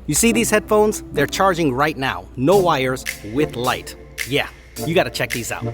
You see these headphones? They're charging right now, no wires, with light. Yeah, you gotta check these out.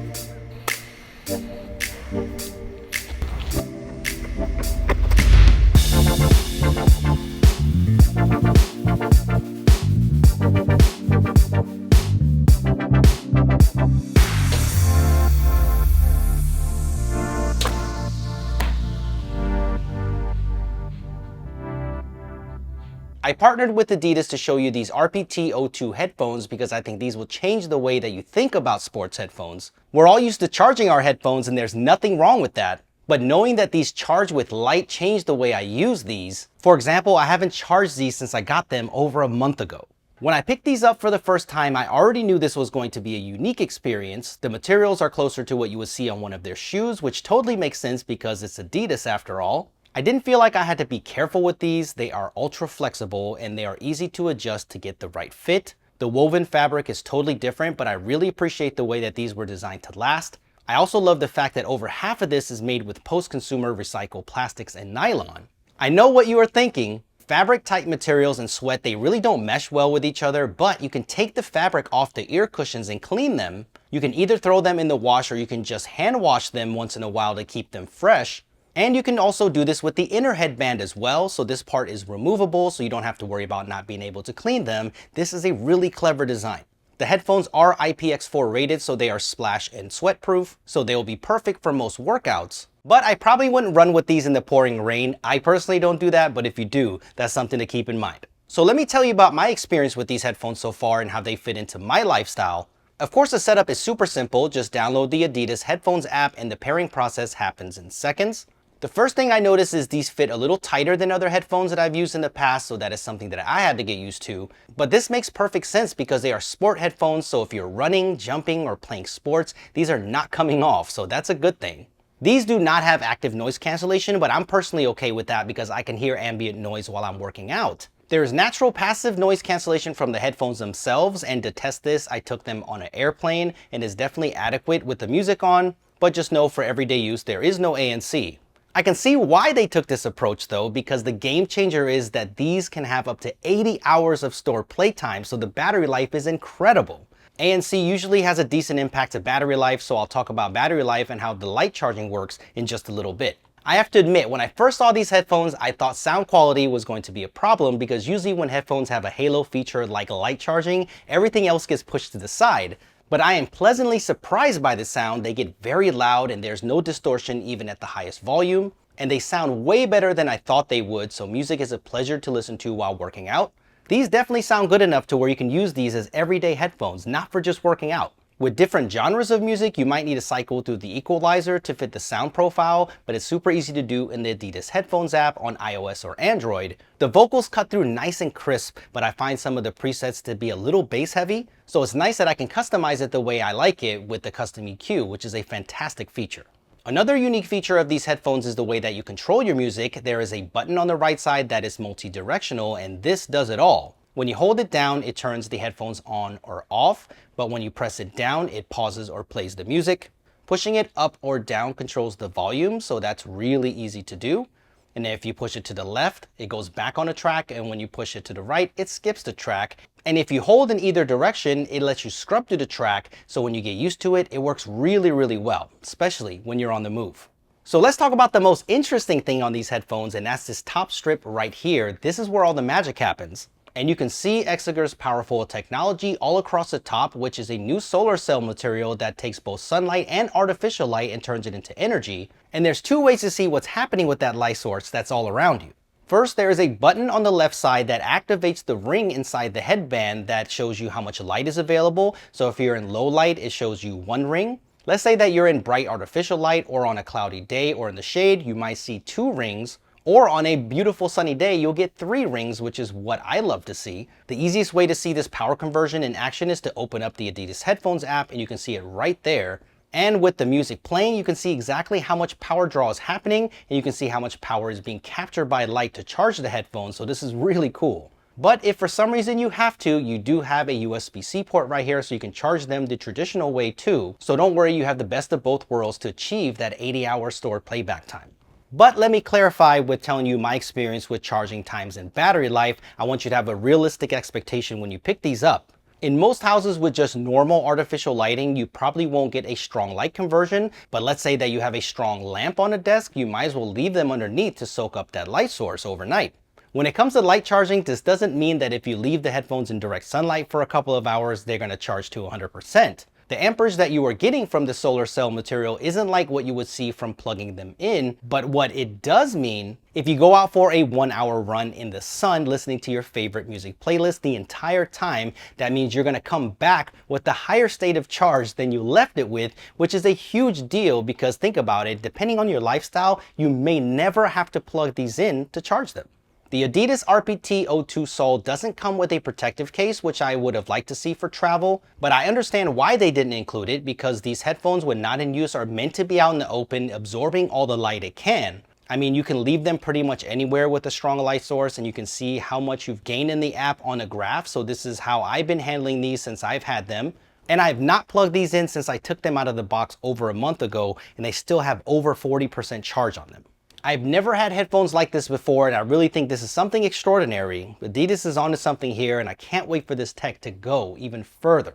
I partnered with Adidas to show you these RPT-02 headphones because I think these will change the way that you think about sports headphones. We're all used to charging our headphones and there's nothing wrong with that. But knowing that these charge with light changed the way I use these. For example, I haven't charged these since I got them over a month ago. When I picked these up for the first time, I already knew this was going to be a unique experience. The materials are closer to what you would see on one of their shoes, which totally makes sense because it's Adidas after all. I didn't feel like I had to be careful with these. They are ultra flexible and they are easy to adjust to get the right fit. The woven fabric is totally different, but I really appreciate the way that these were designed to last. I also love the fact that over half of this is made with post-consumer recycled plastics and nylon. I know what you are thinking. Fabric type materials and sweat, they really don't mesh well with each other, but you can take the fabric off the ear cushions and clean them. You can either throw them in the wash or you can just hand wash them once in a while to keep them fresh. And you can also do this with the inner headband as well, so this part is removable so you don't have to worry about not being able to clean them. This is a really clever design. The headphones are IPX4 rated, so they are splash and sweat proof, so they will be perfect for most workouts. But I probably wouldn't run with these in the pouring rain. I personally don't do that, but if you do, that's something to keep in mind. So let me tell you about my experience with these headphones so far and how they fit into my lifestyle. Of course, the setup is super simple. Just download the Adidas headphones app and the pairing process happens in seconds. The first thing I noticed is these fit a little tighter than other headphones that I've used in the past, so that is something that I had to get used to. But this makes perfect sense because they are sport headphones, so if you're running, jumping, or playing sports, these are not coming off, so that's a good thing. These do not have active noise cancellation, but I'm personally okay with that because I can hear ambient noise while I'm working out. There is natural passive noise cancellation from the headphones themselves, and to test this, I took them on an airplane, and is definitely adequate with the music on, but just know for everyday use, there is no ANC. I can see why they took this approach though, because the game changer is that these can have up to 80 hours of stored playtime, so the battery life is incredible. ANC usually has a decent impact to battery life, so I'll talk about battery life and how the light charging works in just a little bit. I have to admit, when I first saw these headphones, I thought sound quality was going to be a problem because usually when headphones have a halo feature like light charging, everything else gets pushed to the side. But I am pleasantly surprised by the sound. They get very loud and there's no distortion even at the highest volume. And they sound way better than I thought they would, so music is a pleasure to listen to while working out. These definitely sound good enough to where you can use these as everyday headphones, not for just working out. With different genres of music, you might need to cycle through the equalizer to fit the sound profile, but it's super easy to do in the Adidas headphones app on iOS or Android. The vocals cut through nice and crisp, but I find some of the presets to be a little bass heavy, so it's nice that I can customize it the way I like it with the custom EQ, which is a fantastic feature. Another unique feature of these headphones is the way that you control your music. There is a button on the right side that is multi-directional, and this does it all. When you hold it down, it turns the headphones on or off, but when you press it down, it pauses or plays the music. Pushing it up or down controls the volume, so that's really easy to do. And if you push it to the left, it goes back on a track, and when you push it to the right, it skips the track. And if you hold in either direction, it lets you scrub through the track, so when you get used to it, it works really well, especially when you're on the move. So let's talk about the most interesting thing on these headphones, and that's this top strip right here. This is where all the magic happens. And you can see Exeger's Powerfoyle technology all across the top, which is a new solar cell material that takes both sunlight and artificial light and turns it into energy. And there's two ways to see what's happening with that light source that's all around you. First, there is a button on the left side that activates the ring inside the headband that shows you how much light is available. So if you're in low light, it shows you 1 ring. Let's say that you're in bright artificial light or on a cloudy day or in the shade, you might see 2 rings. Or on a beautiful sunny day, you'll get 3 rings, which is what I love to see. The easiest way to see this power conversion in action is to open up the Adidas headphones app and you can see it right there. And with the music playing, you can see exactly how much power draw is happening and you can see how much power is being captured by light to charge the headphones, so this is really cool. But if for some reason you have to, you do have a USB-C port right here so you can charge them the traditional way too. So don't worry, you have the best of both worlds to achieve that 80-hour stored playback time. But let me clarify with telling you my experience with charging times and battery life. I want you to have a realistic expectation when you pick these up. In most houses with just normal artificial lighting, you probably won't get a strong light conversion, but let's say that you have a strong lamp on a desk, you might as well leave them underneath to soak up that light source overnight. When it comes to light charging, this doesn't mean that if you leave the headphones in direct sunlight for a couple of hours, they're going to charge to 100%. The amperage that you are getting from the solar cell material isn't like what you would see from plugging them in, but what it does mean, if you go out for a 1-hour run in the sun listening to your favorite music playlist the entire time, that means you're going to come back with a higher state of charge than you left it with, which is a huge deal because think about it, depending on your lifestyle, you may never have to plug these in to charge them. The Adidas RPT-02 SOL doesn't come with a protective case, which I would have liked to see for travel, but I understand why they didn't include it because these headphones when not in use are meant to be out in the open, absorbing all the light it can. I mean, you can leave them pretty much anywhere with a strong light source and you can see how much you've gained in the app on a graph. So this is how I've been handling these since I've had them. And I've not plugged these in since I took them out of the box over a month ago and they still have over 40% charge on them. I've never had headphones like this before and I really think this is something extraordinary. Adidas is onto something here and I can't wait for this tech to go even further.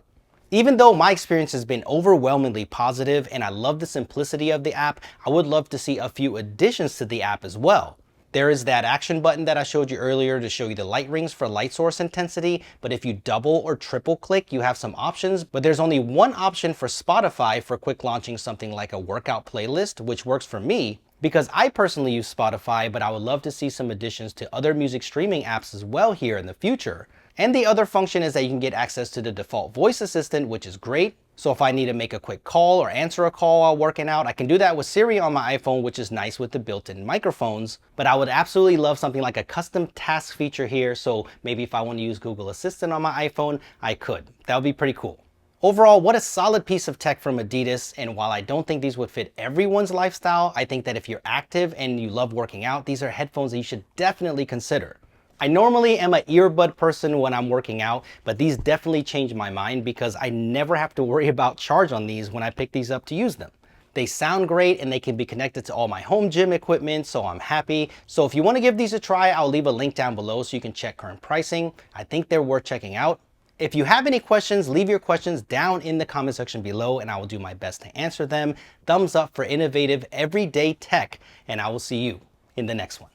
Even though my experience has been overwhelmingly positive and I love the simplicity of the app, I would love to see a few additions to the app as well. There is that action button that I showed you earlier to show you the light rings for light source intensity, but if you double or triple click, you have some options, but there's only one option for Spotify for quick launching something like a workout playlist, which works for me because I personally use Spotify, but I would love to see some additions to other music streaming apps as well here in the future. And the other function is that you can get access to the default voice assistant, which is great. So if I need to make a quick call or answer a call while working out, I can do that with Siri on my iPhone, which is nice with the built-in microphones. But I would absolutely love something like a custom task feature here. So maybe if I want to use Google Assistant on my iPhone, I could. That would be pretty cool. Overall, what a solid piece of tech from Adidas, and while I don't think these would fit everyone's lifestyle, I think that if you're active and you love working out, these are headphones that you should definitely consider. I normally am an earbud person when I'm working out, but these definitely changed my mind because I never have to worry about charge on these when I pick these up to use them. They sound great and they can be connected to all my home gym equipment, so I'm happy. So if you want to give these a try, I'll leave a link down below so you can check current pricing. I think they're worth checking out. If you have any questions, leave your questions down in the comment section below and I will do my best to answer them. Thumbs up for innovative everyday tech, and I will see you in the next one.